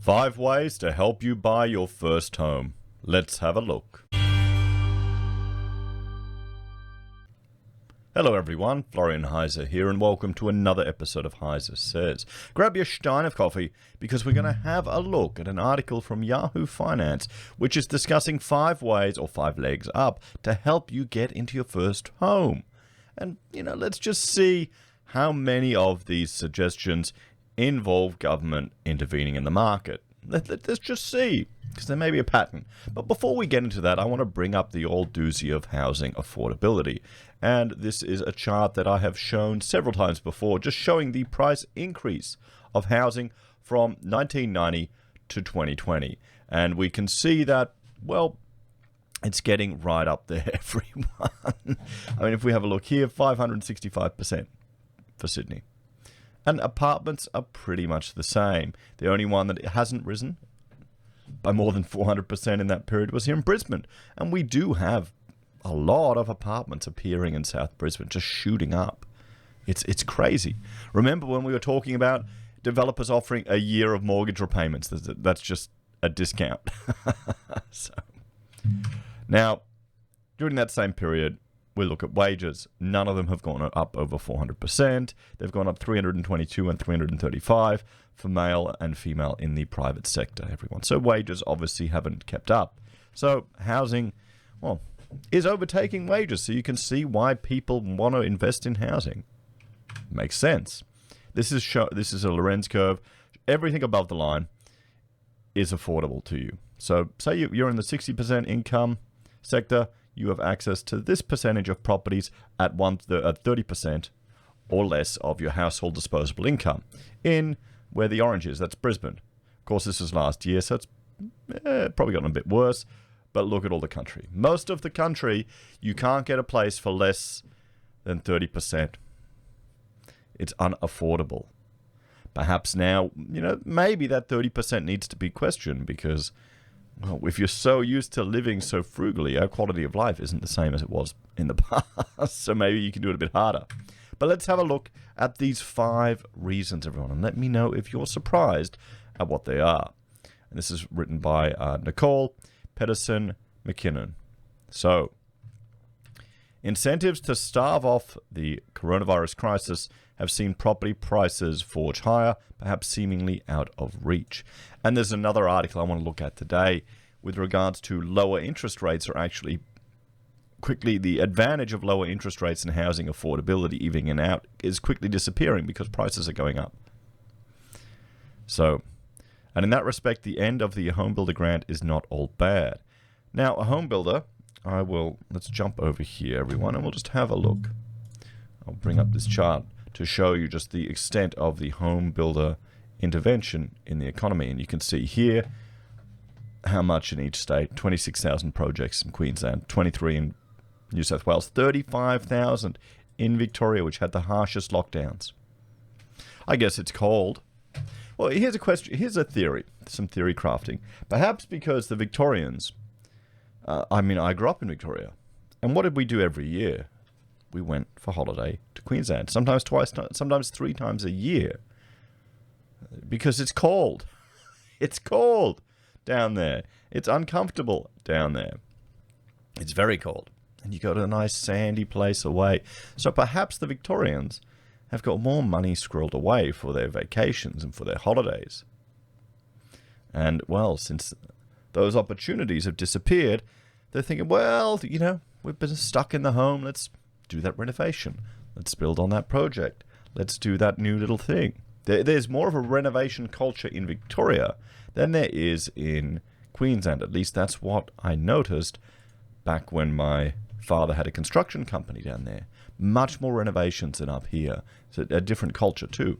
5 ways to help you buy your first home. Let's have a look. Hello everyone, Florian.Heise here, and welcome to another episode of HeiseSays. Grab your stein of coffee because we're going to have a look at an article from Yahoo Finance which is discussing 5 ways or 5 legs up to help you get into your first home. And, let's just see how many of these suggestions involve government intervening in the market. Let's just see, because there may be a pattern. But before we get into that, I want to bring up the old doozy of housing affordability. And this is a chart that I have shown several times before, just showing the price increase of housing from 1990 to 2020. And we can see that, well, it's getting right up there, everyone. I mean, if we have a look here, 565% for Sydney. And apartments are pretty much the same. The only one that hasn't risen by more than 400% in that period was here in Brisbane. And we do have a lot of apartments appearing in South Brisbane, just shooting up. It's crazy. Remember when we were talking about developers offering a year of mortgage repayments? That's just a discount. So, now, during that same period, we look at wages. None of them have gone up over 400%. They've gone up 322 and 335 for male and female in the private sector, everyone. So wages obviously haven't kept up. So housing, well, is overtaking wages. So you can see why people want to invest in housing. Makes sense. This is a Lorenz curve. Everything above the line is affordable to you. So say you're in the 60% income sector, you have access to this percentage of properties at 30% or less of your household disposable income. In where the orange is, that's Brisbane. Of course, this is last year, so it's probably gotten a bit worse. But look at all the country. Most of the country, you can't get a place for less than 30%. It's unaffordable. Perhaps now, maybe that 30% needs to be questioned because, well, if you're so used to living so frugally, our quality of life isn't the same as it was in the past. So maybe you can do it a bit harder. But let's have a look at these 5 reasons, everyone, and let me know if you're surprised at what they are. And this is written by Nicole Pedersen McKinnon. So, incentives to starve off the coronavirus crisis have seen property prices forge higher, perhaps seemingly out of reach. And there's another article I want to look at today with regards to lower interest rates are actually quickly, the advantage of lower interest rates and housing affordability evening out is quickly disappearing because prices are going up. So, and in that respect, the end of the home builder grant is not all bad. Now, a home builder, let's jump over here, everyone, and we'll just have a look. I'll bring up this chart to show you just the extent of the home builder intervention in the economy. And you can see here how much in each state: 26,000 projects in Queensland, 23 in New South Wales, 35,000 in Victoria, which had the harshest lockdowns. I guess it's cold. Well, here's a question. Here's a theory, some theory crafting. Perhaps because the Victorians, I grew up in Victoria. And what did we do every year? We went for holiday to Queensland, sometimes twice, sometimes 3 times a year. Because it's cold. It's cold down there. It's uncomfortable down there. It's very cold. And you go to a nice sandy place away. So perhaps the Victorians have got more money squirreled away for their vacations and for their holidays. And, well, since those opportunities have disappeared, they're thinking, well, we've been stuck in the home. Let's do that renovation. Let's build on that project. Let's do that new little thing. There's more of a renovation culture in Victoria than there is in Queensland. At least that's what I noticed back when my father had a construction company down there. Much more renovations than up here. It's a different culture too.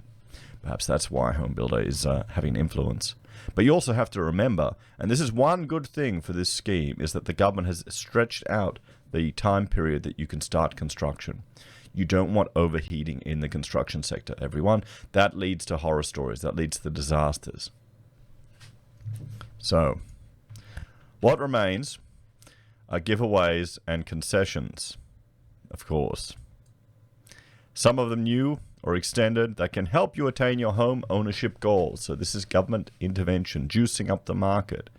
Perhaps that's why home builder is having influence. But you also have to remember, and this is one good thing for this scheme, is that the government has stretched out the time period that you can start construction. You don't want overheating in the construction sector, everyone. That leads to horror stories. That leads to disasters. So, what remains are giveaways and concessions, of course. Some of them new or extended that can help you attain your home ownership goals. So this is government intervention, juicing up the market.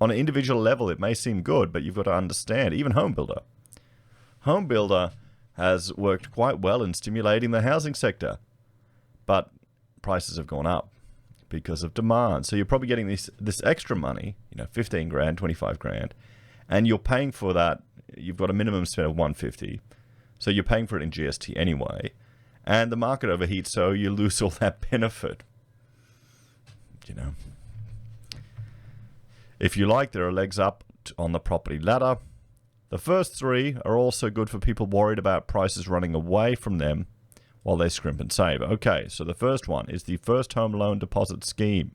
On an individual level, it may seem good, but you've got to understand, even HomeBuilder. HomeBuilder has worked quite well in stimulating the housing sector, but prices have gone up because of demand. So you're probably getting this extra money, 15 grand, 25 grand, and you're paying for that. You've got a minimum spend of 150. So you're paying for it in GST anyway. And the market overheats, so you lose all that benefit. If you like, there are legs up on the property ladder. The first three are also good for people worried about prices running away from them while they scrimp and save. Okay, so the first one is the First Home Loan Deposit Scheme.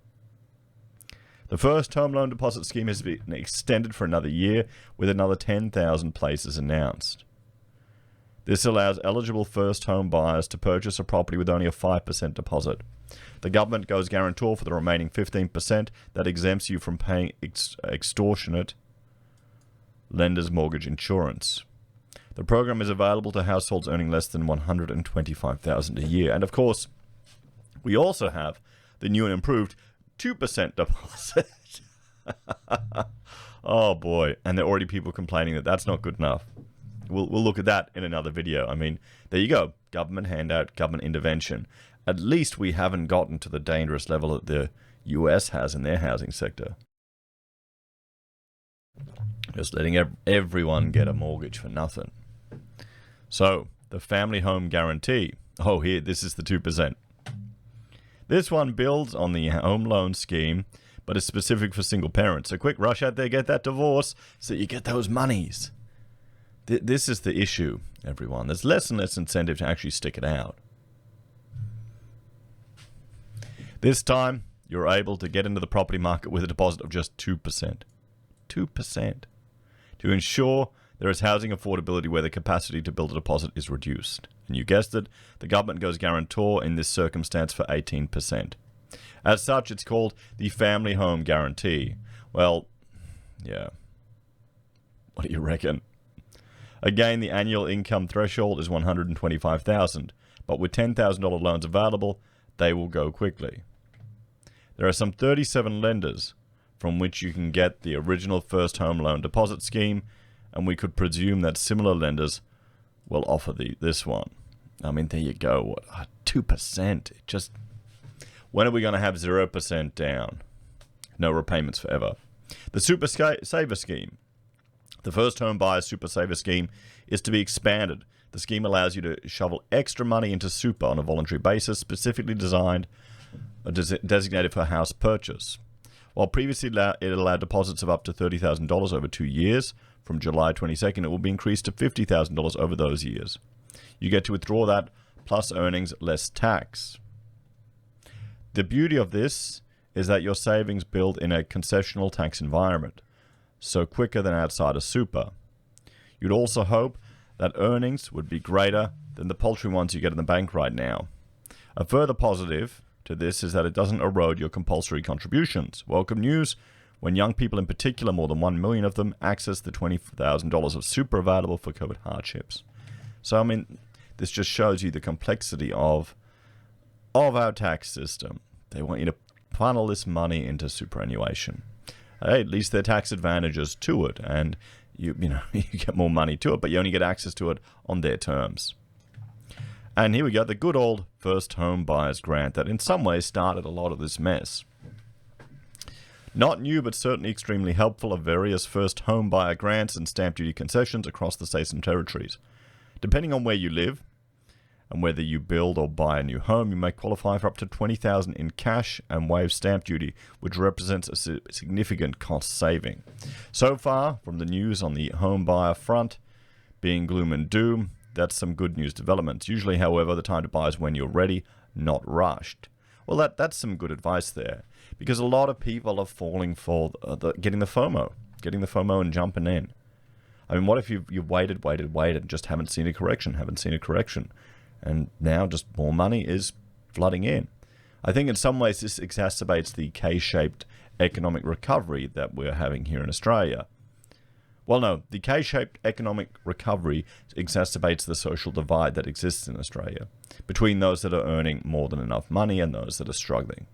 The First Home Loan Deposit Scheme has been extended for another year with another 10,000 places announced. This allows eligible first home buyers to purchase a property with only a 5% deposit. The government goes guarantor for the remaining 15% that exempts you from paying extortionate lender's mortgage insurance. The program is available to households earning less than $125,000 a year. And of course, we also have the new and improved 2% deposit. Oh boy, and there are already people complaining that that's not good enough. We'll look at that in another video. I mean, there you go. Government handout, government intervention. At least we haven't gotten to the dangerous level that the US has in their housing sector. Just letting everyone get a mortgage for nothing. So, the Family Home Guarantee. Oh, here, this is the 2%. This one builds on the home loan scheme, but is specific for single parents. So quick, rush out there, get that divorce so you get those monies. This is the issue, everyone. There's less and less incentive to actually stick it out. This time, you're able to get into the property market with a deposit of just 2%. 2%. To ensure there is housing affordability where the capacity to build a deposit is reduced. And you guessed it, the government goes guarantor in this circumstance for 18%. As such, it's called the Family Home Guarantee. Well, yeah. What do you reckon? Again, the annual income threshold is $125,000, but with $10,000 loans available, they will go quickly. There are some 37 lenders from which you can get the original First Home Loan Deposit Scheme, and we could presume that similar lenders will offer this one. I mean, there you go. 2%. When are we going to have 0% down? No repayments forever. The Super Saver Scheme. The First Home Buyer Super Saver Scheme is to be expanded. The scheme allows you to shovel extra money into super on a voluntary basis, specifically designated for house purchase. While previously it allowed deposits of up to $30,000 over 2 years, from July 22nd, it will be increased to $50,000 over those years. You get to withdraw that plus earnings less tax. The beauty of this is that your savings build in a concessional tax environment, so quicker than outside of super. You'd also hope that earnings would be greater than the paltry ones you get in the bank right now. A further positive to this is that it doesn't erode your compulsory contributions. Welcome news. When young people in particular, more than 1 million of them, access the $20,000 of super available for COVID hardships. So, I mean, this just shows you the complexity of our tax system. They want you to funnel this money into superannuation. Hey, at least there are tax advantages to it, and you get more money to it, but you only get access to it on their terms. And here we go, the good old First Home Buyers Grant that in some ways started a lot of this mess. Not new, but certainly extremely helpful, are various first home buyer grants and stamp duty concessions across the states and territories. Depending on where you live and whether you build or buy a new home, you may qualify for up to $20,000 in cash and waive stamp duty, which represents a significant cost saving. So far, from the news on the home buyer front being gloom and doom, that's some good news developments. Usually, however, the time to buy is when you're ready, not rushed. Well, that's some good advice there, because a lot of people are falling for getting the FOMO and jumping in. I mean, what if you've waited, and just haven't seen a correction, and now just more money is flooding in? I think in some ways this exacerbates the K-shaped economic recovery that we're having here in Australia. Well, no, the K-shaped economic recovery exacerbates the social divide that exists in Australia between those that are earning more than enough money and those that are struggling.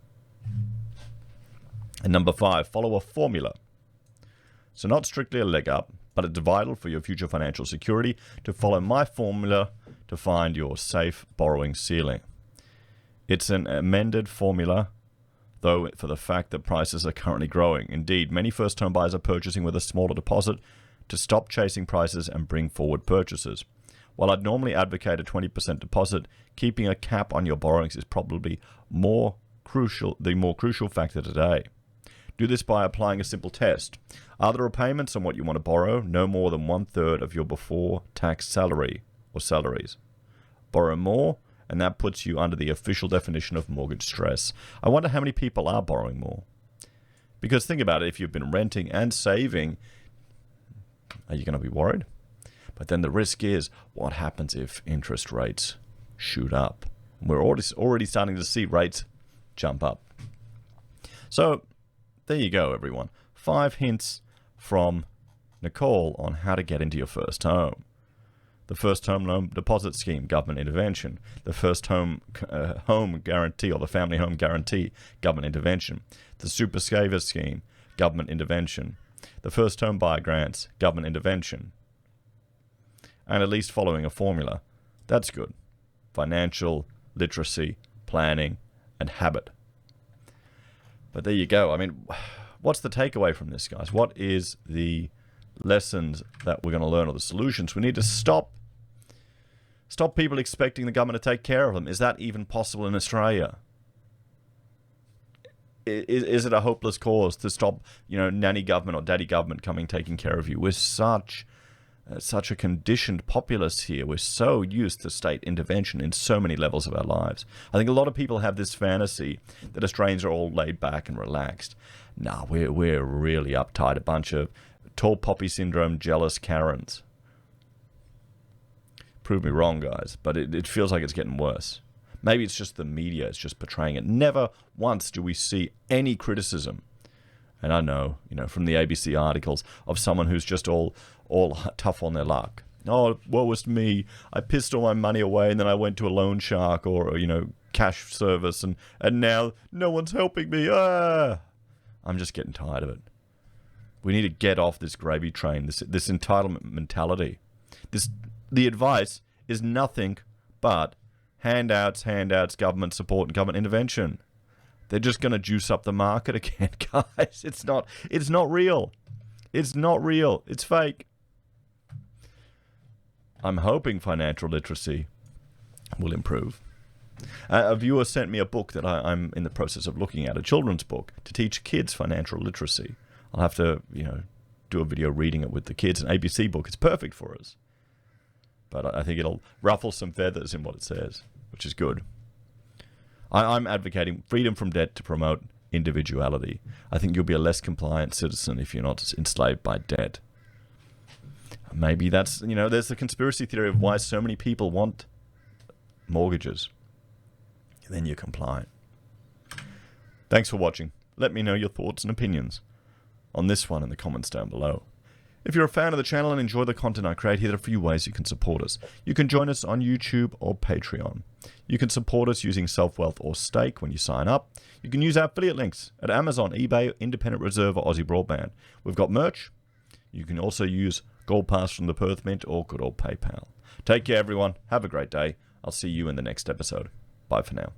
And number 5, follow a formula. So not strictly a leg up, but it's vital for your future financial security to follow my formula to find your safe borrowing ceiling. It's an amended formula, though, for the fact that prices are currently growing. Indeed, many first-home buyers are purchasing with a smaller deposit to stop chasing prices and bring forward purchases. While I'd normally advocate a 20% deposit, keeping a cap on your borrowings is probably the more crucial factor today. Do this by applying a simple test. Are the repayments on what you want to borrow no more than 1/3 of your before-tax salary or salaries? Borrow more, and that puts you under the official definition of mortgage stress. I wonder how many people are borrowing more. Because think about it, if you've been renting and saving, are you going to be worried? But then the risk is, what happens if interest rates shoot up? We're already starting to see rates jump up. So there you go, everyone. 5 hints from Nicole on how to get into your first home. The first home loan deposit scheme, government intervention. The first home guarantee or the family home guarantee, government intervention. The super saver scheme, government intervention. The first home buyer grants, government intervention. And at least following a formula. That's good. Financial literacy, planning, and habit. But there you go. I mean, what's the takeaway from this, guys? What is the lessons that we're going to learn, or the solutions? We need to stop people expecting the government to take care of them. Is that even possible in Australia? Is it a hopeless cause to stop, nanny government or daddy government coming taking care of you? We're such a conditioned populace here. We're so used to state intervention in so many levels of our lives. I think a lot of people have this fantasy that Australians are all laid back and relaxed. No, we're really uptight, a bunch of tall poppy syndrome, jealous Karens. Prove me wrong, guys, but it feels like it's getting worse. Maybe it's just the media, it's just portraying it. Never once do we see any criticism. And I know, from the ABC articles of someone who's just all tough on their luck. Oh, woe is me. I pissed all my money away and then I went to a loan shark or cash service and now no one's helping me. I'm just getting tired of it. We need to get off this gravy train, this entitlement mentality. The advice is nothing but handouts, government support, and government intervention. They're just going to juice up the market again, guys. It's not real. It's not real. It's fake. I'm hoping financial literacy will improve. A viewer sent me a book that I'm in the process of looking at, a children's book to teach kids financial literacy. I'll have to, do a video reading it with the kids. An ABC book. It's perfect for us. But I think it'll ruffle some feathers in what it says, which is good. I'm advocating freedom from debt to promote individuality. I think you'll be a less compliant citizen if you're not enslaved by debt. Maybe that's, there's the conspiracy theory of why so many people want mortgages. And then you're compliant. Thanks for watching. Let me know your thoughts and opinions on this one in the comments down below. If you're a fan of the channel and enjoy the content I create, here are a few ways you can support us. You can join us on YouTube or Patreon. You can support us using SelfWealth or Stake when you sign up. You can use our affiliate links at Amazon, eBay, Independent Reserve, or AussieBroadband. We've got merch. You can also use Gold Pass from the Perth Mint or good old PayPal. Take care, everyone. Have a great day. I'll see you in the next episode. Bye for now.